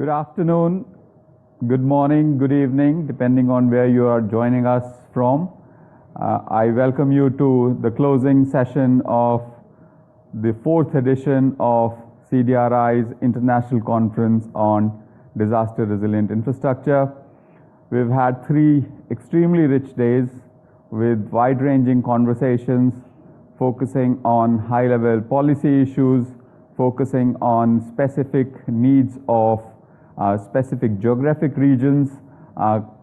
Good afternoon, good morning, good evening, depending on where you are joining us from. I welcome you to the closing session of the 4th edition of CDRI's International Conference on Disaster Resilient Infrastructure. We've had 3 extremely rich days with wide-ranging conversations focusing on high-level policy issues, focusing on specific needs of specific geographic regions,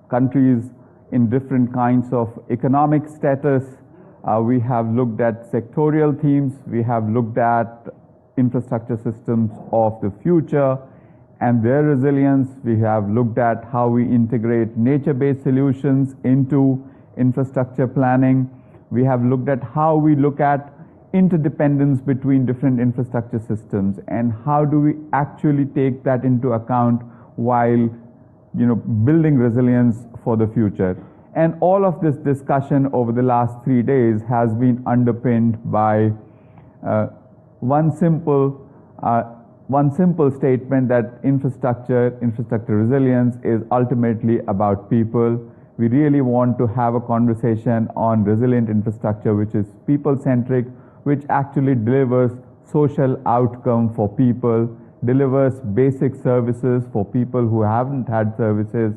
countries in different kinds of economic status. We have looked at sectorial themes. We have looked at infrastructure systems of the future and their resilience. We have looked at how we integrate nature-based solutions into infrastructure planning. We have looked at how we look at interdependence between different infrastructure systems and how do we actually take that into account while building resilience for the future. And all of this discussion over the last 3 days has been underpinned by one simple statement that infrastructure resilience is ultimately about people. We really want to have a conversation on resilient infrastructure which is people-centric, which actually delivers social outcome for people, delivers basic services for people who haven't had services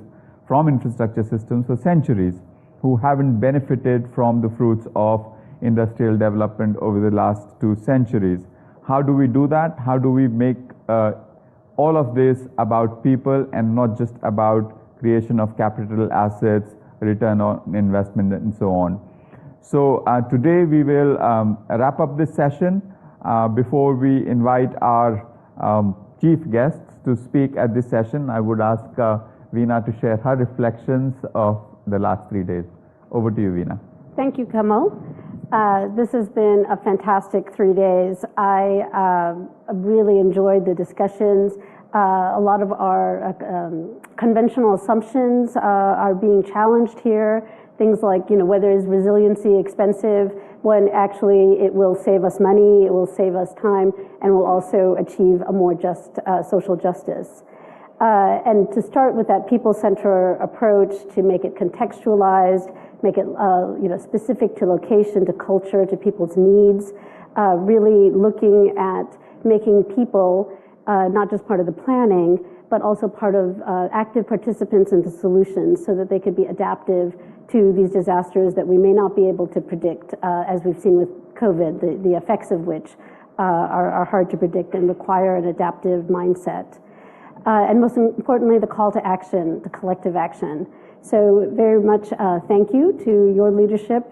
from infrastructure systems for centuries, who haven't benefited from the fruits of industrial development over the last 2 centuries. How do we do that? How do we make all of this about people and not just about creation of capital assets, return on investment, and so on? So today we will wrap up this session. Before we invite our chief guests to speak at this session, I would ask Veena to share her reflections of the last 3 days. Over to you, Veena. Thank you, Kamal. This has been a fantastic 3 days. I really enjoyed the discussions. A lot of our conventional assumptions are being challenged here. Things like, whether is resiliency expensive, when actually it will save us money, it will save us time, and will also achieve a more just social justice. And to start with that people-centered approach, to make it contextualized, make it specific to location, to culture, to people's needs, really looking at making people not just part of the planning, but also part of active participants in the solutions so that they could be adaptive to these disasters that we may not be able to predict, as we've seen with COVID, the effects of which are hard to predict and require an adaptive mindset. And most importantly, the call to action, the collective action. So very much thank you to your leadership,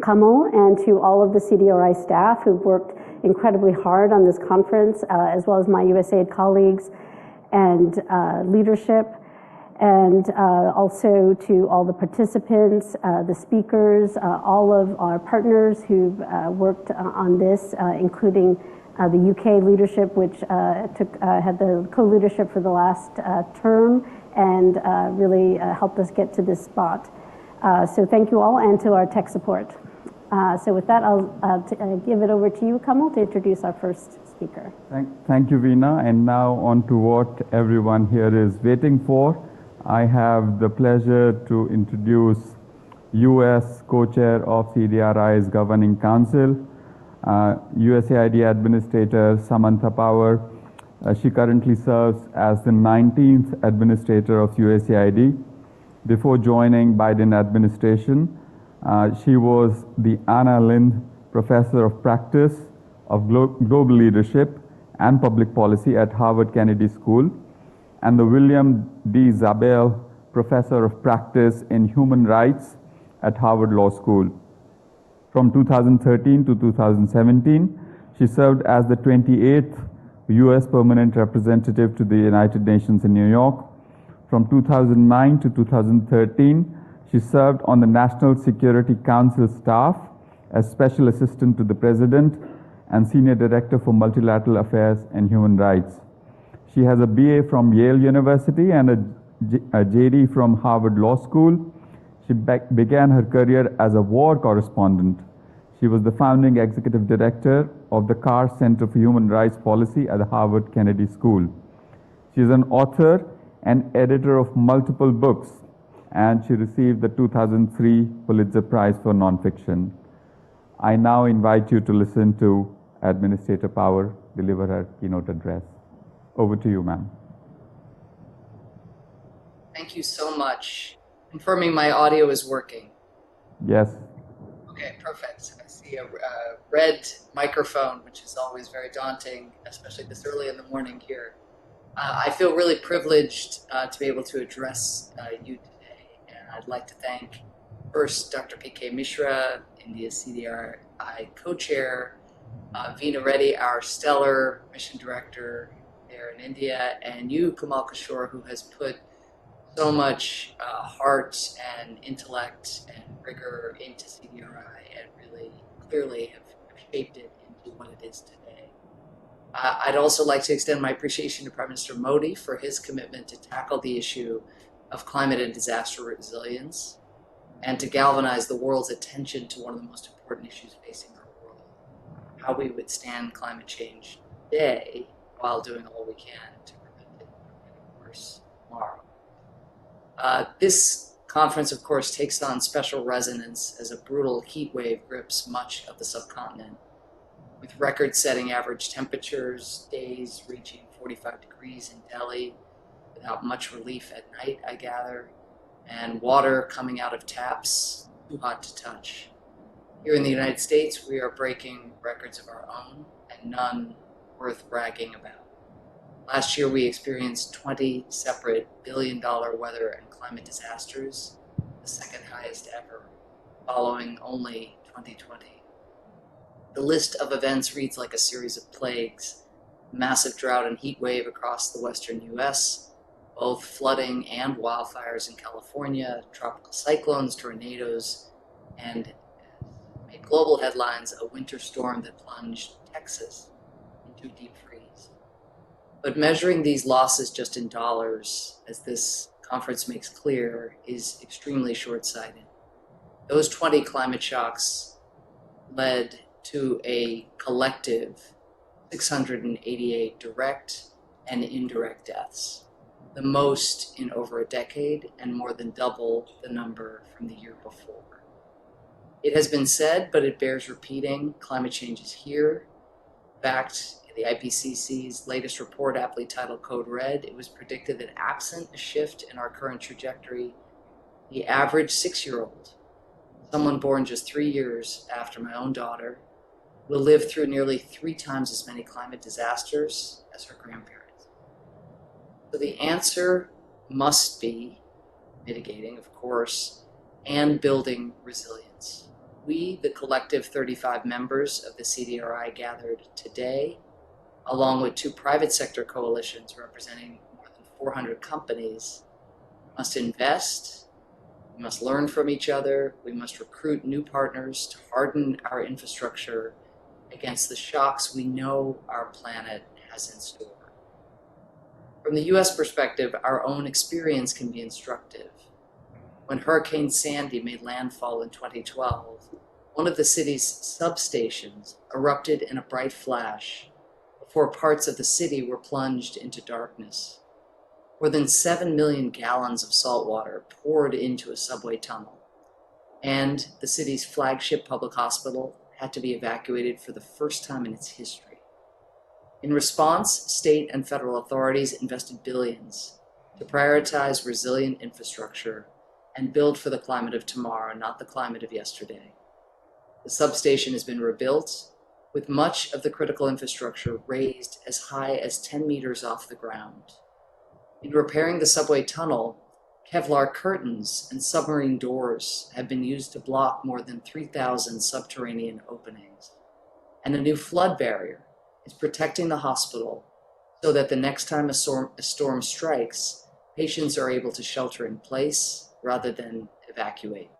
Kamal, and to all of the CDRI staff who've worked incredibly hard on this conference, as well as my USAID colleagues and leadership, and also to all the participants, the speakers, all of our partners who've worked on this, including the UK leadership, which had the co-leadership for the last term and really helped us get to this spot. So thank you all, and to our tech support. So with that, I'll give it over to you, Kamal, to introduce our first speaker. Thank you, Veena. And now on to what everyone here is waiting for. I have the pleasure to introduce US co-chair of CDRI's Governing Council, USAID Administrator Samantha Power. She currently serves as the 19th Administrator of USAID. Before joining Biden administration, she was the Anna Lind Professor of Practice of Global Leadership and Public Policy at Harvard Kennedy School, and the William D. Zabel Professor of Practice in Human Rights at Harvard Law School. From 2013 to 2017, she served as the 28th U.S. Permanent Representative to the United Nations in New York. From 2009 to 2013, she served on the National Security Council staff as Special Assistant to the President and Senior Director for Multilateral Affairs and Human Rights. She has a BA from Yale University and a JD from Harvard Law School. She began her career as a war correspondent. She was the founding executive director of the Carr Center for Human Rights Policy at the Harvard Kennedy School. She's an author and editor of multiple books, and she received the 2003 Pulitzer Prize for Nonfiction. I now invite you to listen to Administrator Power deliver her keynote address. Over to you, ma'am. Thank you so much. Confirming my audio is working. Yes. Okay, perfect. I see a red microphone, which is always very daunting, especially this early in the morning here. I feel really privileged to be able to address you today, and I'd like to thank first Dr. P.K. Mishra, India's CDRI co-chair, Veena Reddy, our stellar mission director there in India, and you, Kamal Kishore, who has put so much heart and intellect and rigor into CDRI and really clearly have shaped it into what it is today. I'd also like to extend my appreciation to Prime Minister Modi for his commitment to tackle the issue of climate and disaster resilience and to galvanize the world's attention to one of the most important issues facing our world, how we withstand climate change today while doing all we can to prevent it from getting worse tomorrow. This conference, of course, takes on special resonance as a brutal heat wave grips much of the subcontinent, with record-setting average temperatures, days reaching 45 degrees in Delhi, without much relief at night, I gather, and water coming out of taps too hot to touch. Here in the United States, we are breaking records of our own, and none worth bragging about. Last year, we experienced 20 separate billion-dollar weather and climate disasters, the second highest ever, following only 2020. The list of events reads like a series of plagues: massive drought and heat wave across the western U.S., both flooding and wildfires in California, tropical cyclones, tornadoes, and made global headlines, a winter storm that plunged Texas into deep freeze. But measuring these losses just in dollars, as this conference makes clear, is extremely short-sighted. Those 20 climate shocks led to a collective 688 direct and indirect deaths, the most in over a decade and more than double the number from the year before. It has been said, but it bears repeating, climate change is here. In fact, in the IPCC's latest report, aptly titled Code Red, it was predicted that absent a shift in our current trajectory, the average 6-year-old, someone born just 3 years after my own daughter, will live through nearly 3 times as many climate disasters as her grandparents. So the answer must be mitigating, of course, and building resilience. We, the collective 35 members of the CDRI gathered today, along with 2 private sector coalitions representing more than 400 companies, must invest, we must learn from each other, we must recruit new partners to harden our infrastructure against the shocks we know our planet has in store. From the US perspective, our own experience can be instructive. When Hurricane Sandy made landfall in 2012, one of the city's substations erupted in a bright flash before parts of the city were plunged into darkness. More than 7 million gallons of salt water poured into a subway tunnel, and the city's flagship public hospital had to be evacuated for the first time in its history. In response, state and federal authorities invested billions to prioritize resilient infrastructure and build for the climate of tomorrow, not the climate of yesterday. The substation has been rebuilt, with much of the critical infrastructure raised as high as 10 meters off the ground. In repairing the subway tunnel, Kevlar curtains and submarine doors have been used to block more than 3,000 subterranean openings. And a new flood barrier is protecting the hospital so that the next time a storm strikes, patients are able to shelter in place rather than evacuate.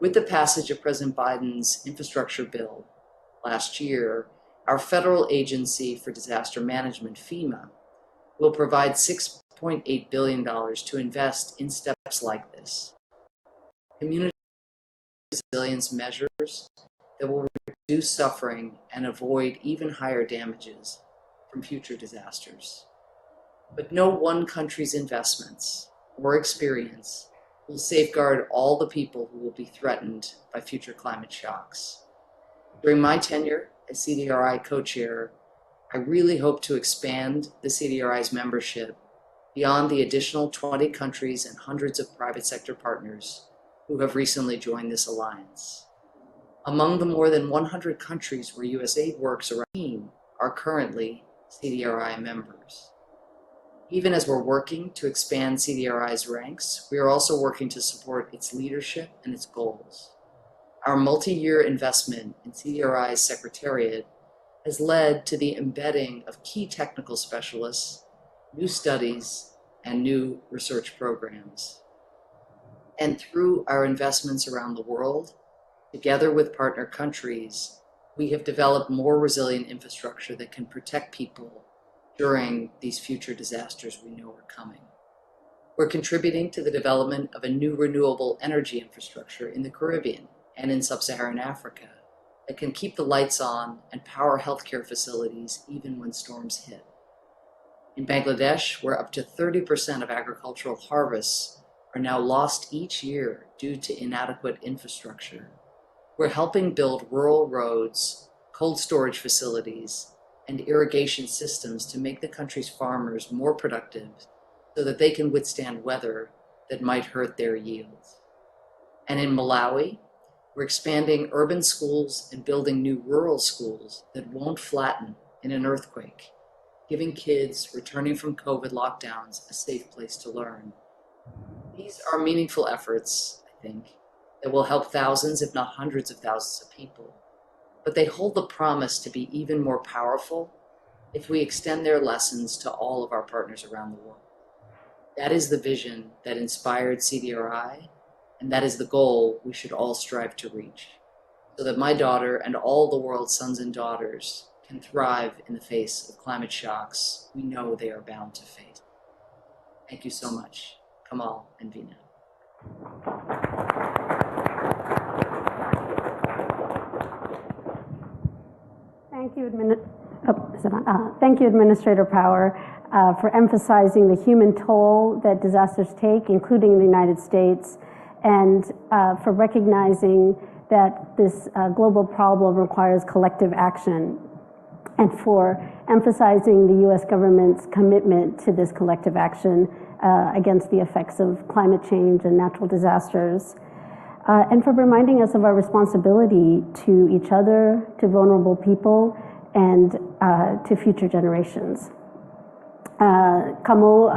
With the passage of President Biden's infrastructure bill last year, our federal agency for disaster management, FEMA, will provide $6.8 billion to invest in steps like this. Community resilience measures that will reduce suffering and avoid even higher damages from future disasters. But no one country's investments or experience will safeguard all the people who will be threatened by future climate shocks. During my tenure as CDRI co-chair, I really hope to expand the CDRI's membership beyond the additional 20 countries and hundreds of private sector partners who have recently joined this alliance. Among the more than 100 countries where USAID works around are currently CDRI members. Even as we're working to expand CDRI's ranks, we are also working to support its leadership and its goals. Our multi-year investment in CDRI's secretariat has led to the embedding of key technical specialists, new studies, and new research programs. And through our investments around the world, together with partner countries, we have developed more resilient infrastructure that can protect people during these future disasters we know are coming. We're contributing to the development of a new renewable energy infrastructure in the Caribbean and in sub-Saharan Africa that can keep the lights on and power healthcare facilities even when storms hit. In Bangladesh, where up to 30% of agricultural harvests are now lost each year due to inadequate infrastructure, we're helping build rural roads, cold storage facilities, and irrigation systems to make the country's farmers more productive so that they can withstand weather that might hurt their yields. And in Malawi, we're expanding urban schools and building new rural schools that won't flatten in an earthquake, giving kids returning from COVID lockdowns a safe place to learn. These are meaningful efforts, I think, that will help thousands, if not hundreds of thousands of people. But they hold the promise to be even more powerful if we extend their lessons to all of our partners around the world. That is the vision that inspired CDRI, and that is the goal we should all strive to reach, so that my daughter and all the world's sons and daughters can thrive in the face of climate shocks we know they are bound to face. Thank you so much, Kamal and Veena. Thank you, Administrator Power, for emphasizing the human toll that disasters take, including in the United States, and for recognizing that this global problem requires collective action, and for emphasizing the U.S. government's commitment to this collective action against the effects of climate change and natural disasters, and for reminding us of our responsibility to each other, to vulnerable people, and to future generations. Kamal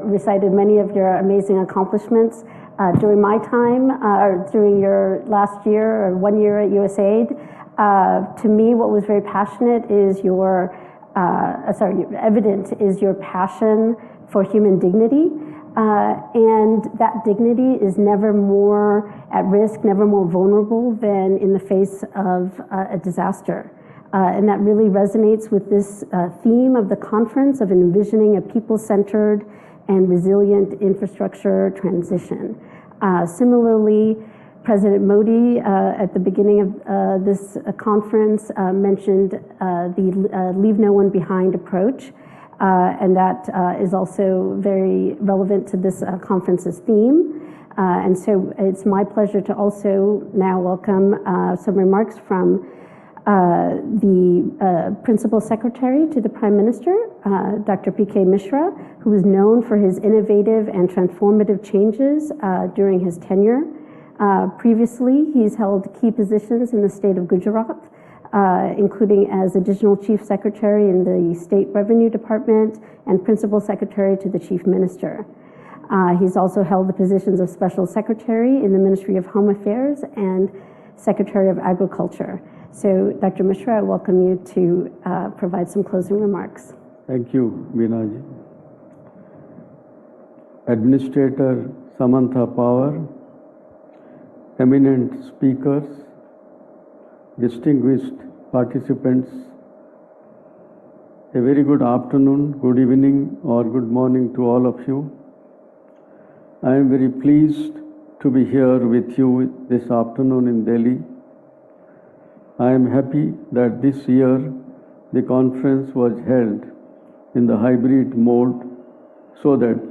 recited many of your amazing accomplishments. During my time, or during your last year or 1 year at USAID, to me, what was very passionate is evident is your passion for human dignity. And that dignity is never more at risk, never more vulnerable than in the face of a disaster. And that really resonates with this theme of the conference of envisioning a people-centered and resilient infrastructure transition. Similarly, President Modi at the beginning of this conference mentioned the Leave No One Behind approach, and that is also very relevant to this conference's theme. And so it's my pleasure to also now welcome some remarks from the Principal Secretary to the Prime Minister, Dr. P.K. Mishra, who is known for his innovative and transformative changes during his tenure. Previously, he's held key positions in the state of Gujarat, including as Additional Chief Secretary in the State Revenue Department and Principal Secretary to the Chief Minister. He's also held the positions of Special Secretary in the Ministry of Home Affairs and Secretary of Agriculture. So, Dr. Mishra, I welcome you to provide some closing remarks. Thank you, Veena ji. Administrator Samantha Power, eminent speakers, distinguished participants, a very good afternoon, good evening, or good morning to all of you. I am very pleased to be here with you this afternoon in Delhi. I am happy that this year the conference was held in the hybrid mode so that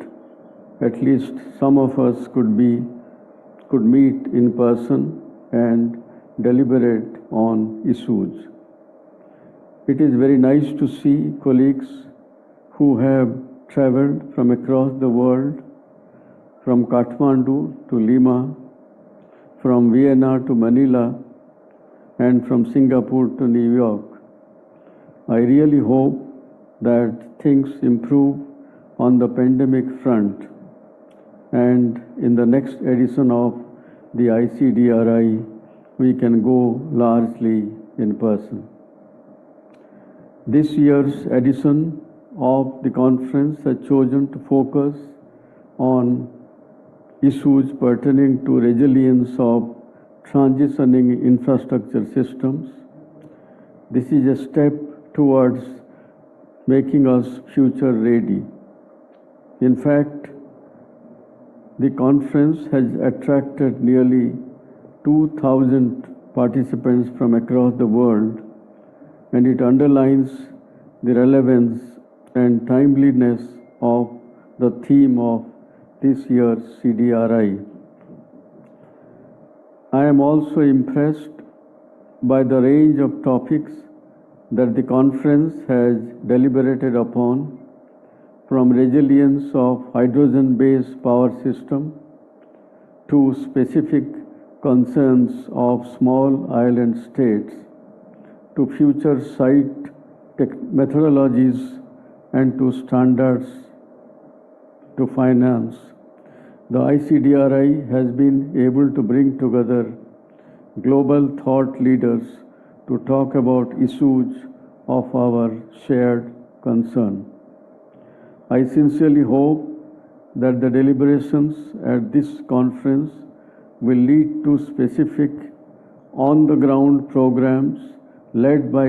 at least some of us could meet in person and deliberate on issues. It is very nice to see colleagues who have traveled from across the world, from Kathmandu to Lima, from Vienna to Manila, and from Singapore to New York. I really hope that things improve on the pandemic front, and in the next edition of the ICDRI, we can go largely in person. This year's edition of the conference has chosen to focus on issues pertaining to resilience of transitioning infrastructure systems. This is a step towards making us future ready. In fact, the conference has attracted nearly 2,000 participants from across the world, and it underlines the relevance and timeliness of the theme of this year's CDRI. I am also impressed by the range of topics that the conference has deliberated upon, from resilience of hydrogen-based power system to specific concerns of small island states, to future site methodologies, and to standards to finance. The ICDRI has been able to bring together global thought leaders to talk about issues of our shared concern. I sincerely hope that the deliberations at this conference will lead to specific on-the-ground programs led by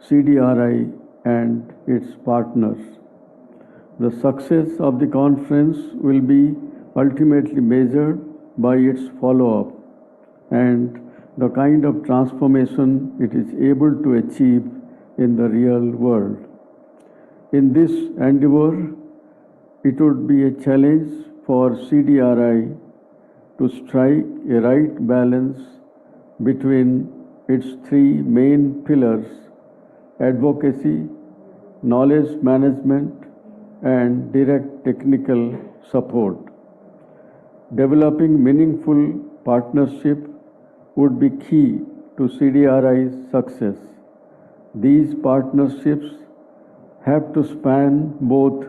CDRI and its partners. The success of the conference will be ultimately measured by its follow-up and the kind of transformation it is able to achieve in the real world. In this endeavor, it would be a challenge for CDRI to strike a right balance between its three main pillars: advocacy, knowledge management, and direct technical support. Developing meaningful partnership would be key to CDRI's success. These partnerships have to span both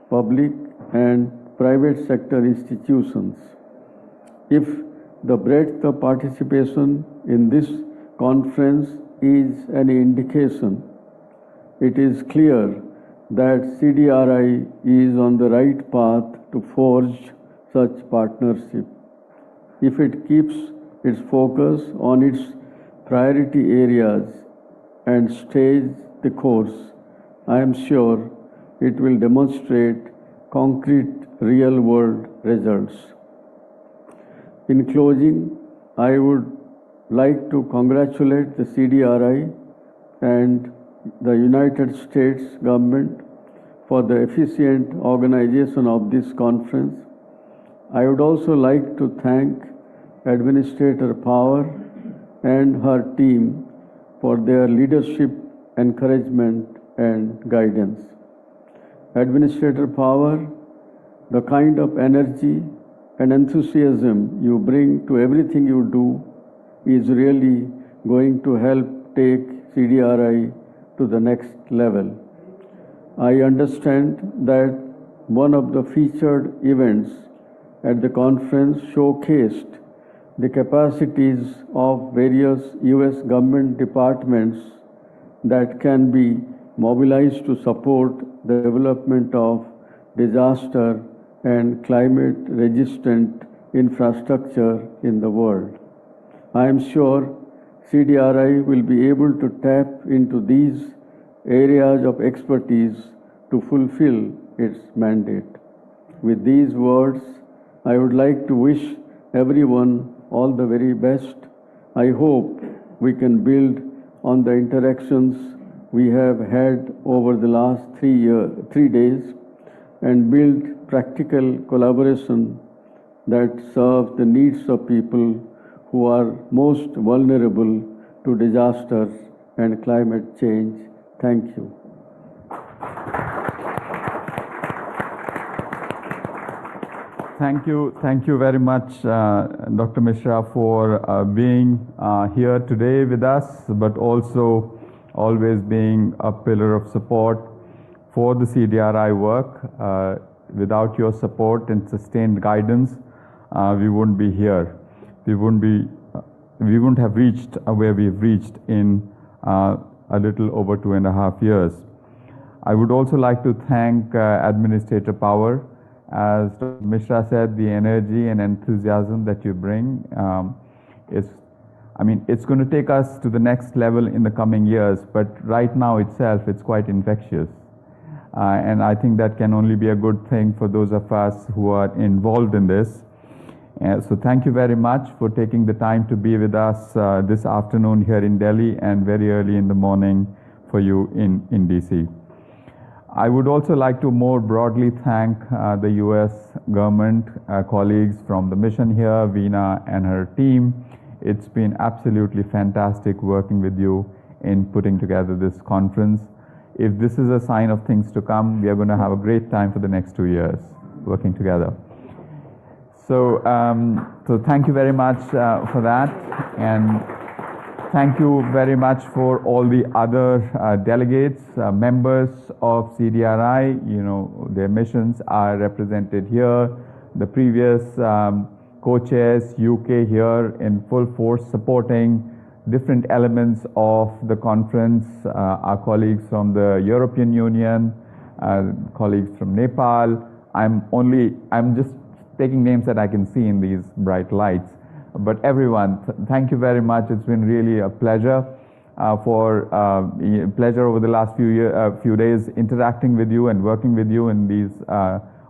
public and private sector institutions. If the breadth of participation in this conference is any indication, it is clear that CDRI is on the right path to forge such partnership. If it keeps its focus on its priority areas and stays the course, I am sure it will demonstrate concrete real-world results. In closing, I would like to congratulate the CDRI and the United States government for the efficient organization of this conference. I would also like to thank Administrator Power and her team for their leadership, encouragement, and guidance. Administrator Power, the kind of energy and enthusiasm you bring to everything you do is really going to help take CDRI to the next level. I understand that one of the featured events at the conference showcased the capacities of various US government departments that can be mobilized to support the development of disaster and climate-resistant infrastructure in the world. I am sure CDRI will be able to tap into these areas of expertise to fulfill its mandate. With these words, I would like to wish everyone all the very best. I hope we can build on the interactions we have had over the last 3 days. and build practical collaboration that serve the needs of people who are most vulnerable to disasters and climate change. Thank you. Thank you very much, Dr. Mishra, for being here today with us, but also always being a pillar of support for the CDRI work. Without your support and sustained guidance, we wouldn't be here. We wouldn't have reached where we've reached in a little over 2.5 years. I would also like to thank Administrator Power. As Dr. Mishra said, the energy and enthusiasm that you bring it's going to take us to the next level in the coming years, but right now itself, it's quite infectious. And I think that can only be a good thing for those of us who are involved in this. So thank you very much for taking the time to be with us this afternoon here in Delhi and very early in the morning for you in DC. I would also like to more broadly thank the US government colleagues from the mission here, Veena and her team. It's been absolutely fantastic working with you in putting together this conference. If this is a sign of things to come, we are going to have a great time for the next 2 years working together. So, so thank you very much for that, and thank you very much for all the other delegates, members of CDRI. You know, their missions are represented here. The previous co-chairs, UK here in full force supporting different elements of the conference, our colleagues from the European Union, colleagues from Nepal. I'm just taking names that I can see in these bright lights. But everyone, thank you very much. It's been really a pleasure pleasure over the last few days interacting with you and working with you in these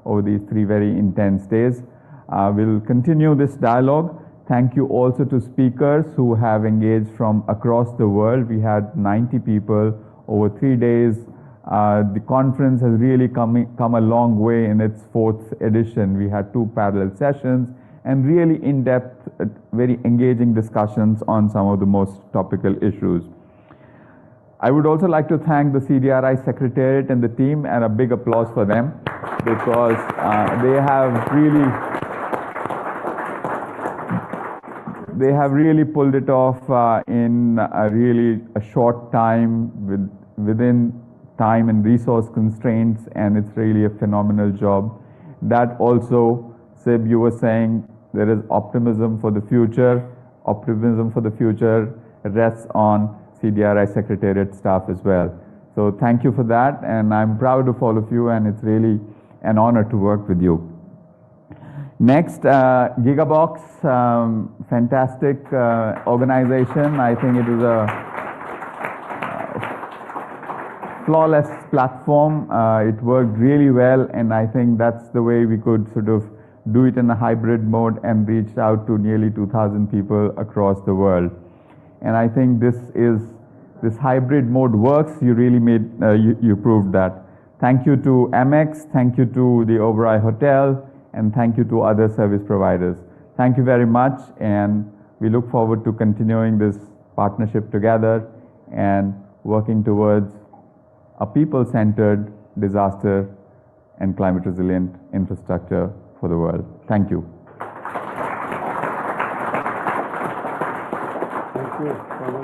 over these 3 very intense days. We'll continue this dialogue. Thank you also to speakers who have engaged from across the world. We had 90 people over 3 days. The conference has really come a long way in its 4th edition. We had 2 parallel sessions and really in-depth, very engaging discussions on some of the most topical issues. I would also like to thank the CDRI Secretariat and the team, and a big applause for them, because they have really pulled it off in a short time within time and resource constraints, and it's really a phenomenal job. That also, Sib, you were saying there is optimism for the future. Optimism for the future rests on CDRI Secretariat staff as well. So thank you for that, and I'm proud of all of you, and it's really an honor to work with you. Next, Gigabox, fantastic organization. I think it is a flawless platform. It worked really well, and I think that's the way we could sort of do it in a hybrid mode and reach out to nearly 2,000 people across the world. And I think this hybrid mode works. You really you proved that. Thank you to Amex, thank you to the Oberoi Hotel, and thank you to other service providers. Thank you very much, and we look forward to continuing this partnership together and working towards a people-centered disaster and climate-resilient infrastructure for the world. Thank you. Thank you.